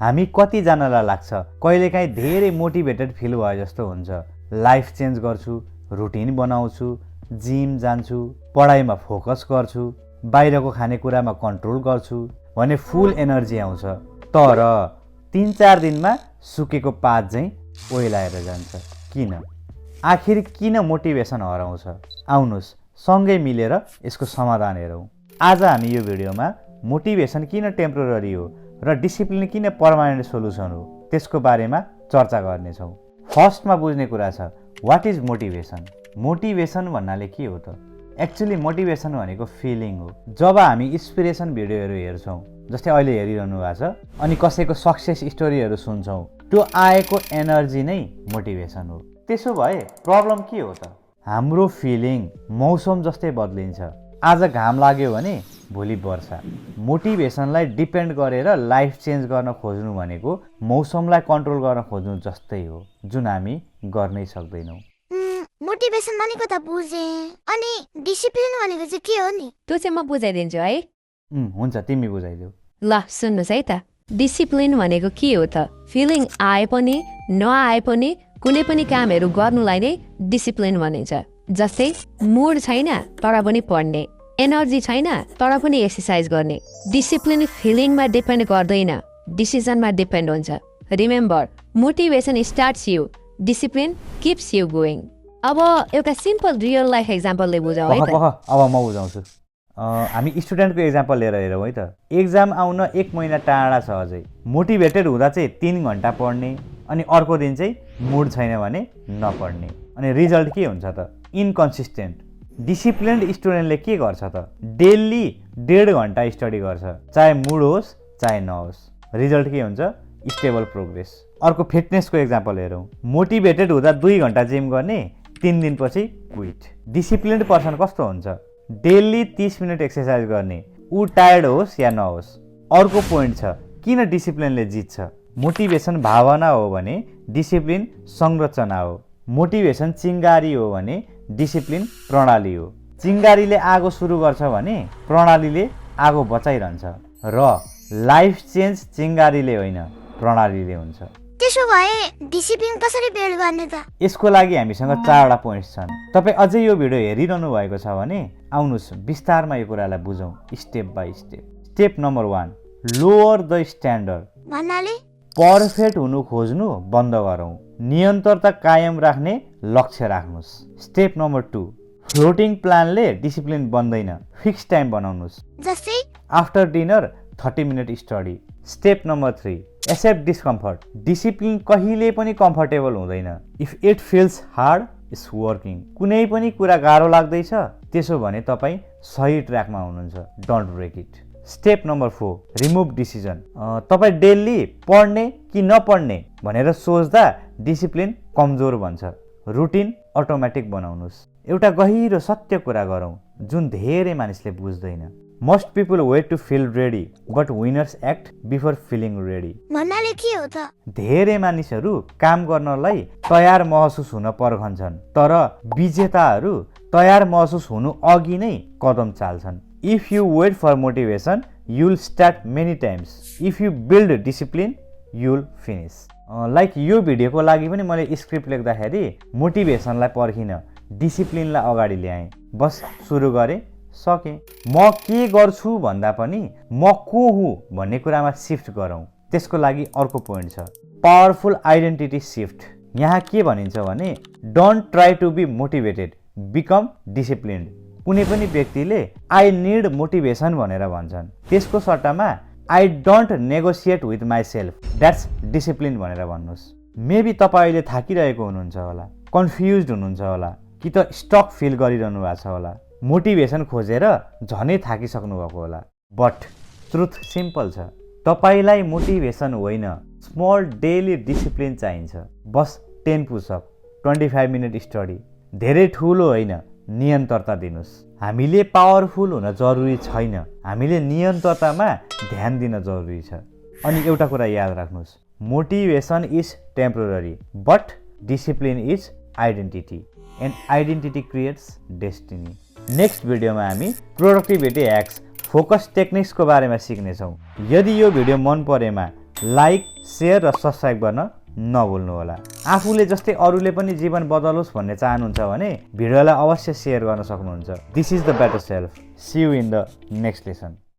हामी कतिजनालाई लाग्छ कहिलेकाहीँ धेरै मोटिभेटेड फिल भयो जस्तो हुन्छ, लाइफ चेन्ज गर्छु, रुटिन बनाउँछु, जिम जान्छु, पढाइमा फोकस गर्छु, बाहिरको खानेकुरामा कन्ट्रोल गर्छु भने फुल एनर्जी आउँछ। तर 3-4 दिनमा सुकेको पात चाहिँ ओइलाएर जान्छ। किन? आखिर किन मोटिभेसन हराउँछ? आउनुहोस् सँगै मिलेर यसको समाधान हेरौँ। आज हामी यो भिडियोमा मोटिभेसन किन टेम्पोररी हो र डिसिप्लिन किन पर्मानेन्ट सोलुसन हो त्यसको बारेमा चर्चा गर्नेछौँ। फर्स्टमा बुझ्ने कुरा छ, वाट इज मोटिभेसन? मोटिभेसन भन्नाले के हो त? एक्चुअली मोटिभेसन भनेको फिलिङ हो। जब हामी इन्सपिरेसन भिडियोहरू हेर्छौँ, जस्तै अहिले हेरिरहनु भएको छ, अनि कसैको सक्सेस स्टोरीहरू सुन्छौँ, त्यो आएको एनर्जी नै मोटिभेसन हो। त्यसो भए प्रब्लम के हो त? हाम्रो फिलिङ मौसम जस्तै बदलिन्छ। आज घाम लाग्यो भने भोलि वर्षा। मोटिभेसनलाई डिपेन्ड गरेर लाइफ चेन्ज गर्न खोज्नु भनेको मौसमलाई कन्ट्रोल गर्न खोज्नु जस्तै हो, जुन हामी गर्नै सक्दैनौँ। मोटिभेसन भनेको त बुझे, अनि डिसिप्लिन भनेको चाहिँ के हो नि? त्यो चाहिँ म बुझाइदिन्छु है। हुन्छ, तिमी बुझाइदेऊ। ल सुन्नुहोस् है त, डिसिप्लिन भनेको के हो त? फिलिङ आए पनि नआए पनि कुनै पनि कामहरू गर्नुलाई नै डिसिप्लिन भनिन्छ। जस्तै मुड छैन तर पनि पढ्ने, एनर्जी छैन तर पनि एक्सर्साइज गर्ने। डिसिप्लिन फिलिङमा डिपेन्ड गर्दैन, डिसिजनमा डिपेन्ड हुन्छ। Remember, motivation starts you, discipline kips you going. अब एउटा सिम्पल रियल लाइफ एक्जाम्पलले बुझाऊ है त। अब म बुझाउँछु। हामी स्टुडेन्टको एक्जाम्पल लिएर हेरौँ है त। एक्जाम आउन 1 महिना टाढा छ अझै। मोटिभेटेड हुँदा चाहिँ 3 घन्टा पढ्ने, अनि अर्को दिन चाहिँ मुड छैन भने नपढ्ने, अनि रिजल्ट के हुन्छ त? इन्कन्सिस्टेन्ट। डिसिप्लिन्ड स्टुडेन्टले के गर्छ त? डेली 1.5 घन्टा स्टडी गर्छ, चाहे मुड होस् चाहे नहोस्। रिजल्ट के हुन्छ? Stable progress. अर्को फिटनेसको एक्जाम्पल हेरौँ। मोटिभेटेड हुँदा 2 घन्टा जिम गर्ने, 3 दिनपछि क्विट। डिसिप्लिन्ड पर्सन कस्तो हुन्छ? डेली 30 मिनट एक्सर्साइज गर्ने, ऊ टायर्ड होस् या नहोस्। अर्को पोइन्ट छ, किन डिसिप्लिनले जित्छ? मोटिभेसन भावना हो भने डिसिप्लिन संरचना हो। मोटिभेसन चिङ्गारी हो भने डिसिप्लिन प्रणाली हो। चिङ्गारीले आगो सुरु गर्छ भने प्रणालीले आगो बचाइरहन्छ, र लाइफ चेन्ज चिङ्गारीले होइन प्रणालीले हुन्छ। त्यसो भए डिसिप्लिन कसरी बिल्ड गर्ने त? यसको लागि हामीसँग 4वटा पोइन्ट्स छन्। तपाईँ अझै यो भिडियो हेरिरहनु भएको छ भने आउनुहोस् विस्तारमा यो कुरालाई बुझौँ step by step. Step number 1, lower the standard. भन्नाले पर्फेक्ट हुनु खोज्नु बन्द गरौँ, निरन्तरता कायम राख्ने लक्ष्य राख्नुहोस्। स्टेप नम्बर 2, फ्लोटिङ प्लानले डिसिप्लिन बन्दैन, फिक्स टाइम बनाउनुहोस्। जस्तै after dinner 30 minute study. Step number 3, accept discomfort. Discipline कहिले पनि कम्फर्टेबल हुँदैन। If it feels hard it's working. कुनै पनि कुरा गाह्रो लाग्दैछ त्यसो भने तपाईँ सही ट्र्याकमा हुनुहुन्छ, don't break it. Step number 4, remove decision. तपाईँ डेली पढ्ने कि नपढ्ने भनेर सोच्दा डिसिप्लिन कमजोर भन्छ। रुटिन अटोमेटिक बनाउनुहोस्। एउटा गहिरो सत्य कुरा गरौँ जुन धेरै मानिसले बुझ्दैन। Most people wait to feel ready but winners act before feeling ready. भन्नाले के हो त? धेरै मानिसहरू काम गर्नलाई तयार महसुस हुन पर्खन्छन्, तर विजेताहरू तयार महसुस हुनु अघि नै कदम चाल्छन्। If you wait for motivation you will start many times, if you build discipline you will finish. Like यो भिडियोको लागि पनि मैले स्क्रिप्ट लेख्दाखेरि मोटिभेसनलाई पर्खिनँ, डिसिप्लिनलाई अगाडि ल्याएँ, बस सुरु गरेँ, सकेँ। म के गर्छु भन्दा पनि म को हुँ भन्ने कुरामा सिफ्ट गरौँ। त्यसको लागि अर्को पोइन्ट छ, पावरफुल आइडेन्टिटी सिफ्ट। यहाँ के भनिन्छ भने don't try to be motivated, become disciplined. कुनै पनि व्यक्तिले आई निड मोटिभेसन भनेर भन्छन्, त्यसको सट्टामा I don't negotiate with my self, that's discipline भनेर भन्नुहोस्। मेबी तपाईँ अहिले थाकिरहेको हुनुहुन्छ होला, कन्फ्युज हुनुहुन्छ होला, कि त स्टक फिल गरिरहनु भएको छ होला, मोटिभेसन खोजेर झनै थाकिसक्नु भएको होला। बट ट्रुथ सिम्पल छ, तपाईँलाई मोटिभेसन होइन, स्मल डेली डिसिप्लिन चाहिन्छ। बस 10 पुसअप, 25 मिनट स्टडी, धेरै ठुलो होइन, निरन्तरता दिनुहोस्। हामीले पावरफुल हुन जरुरी छैन, हामीले निरन्तरतामा ध्यान दिन जरुरी छ। अनि एउटा कुरा याद राख्नुहोस्, motivation is temporary but discipline is identity, and identity creates destiny. Next भिडियोमा हामी प्रोडक्टिभिटी ह्याक्स, फोकस टेक्निक्सको बारेमा सिक्नेछौँ। यदि यो भिडियो मन परेमा लाइक सेयर र सब्सक्राइब गर्न नभुल्नुहोला। आफूले जस्तै अरूले पनि जीवन बदलोस् भन्ने चाहनुहुन्छ भने भिडियोलाई अवश्य सेयर गर्न सक्नुहुन्छ। This is the better self. See you in the next lesson.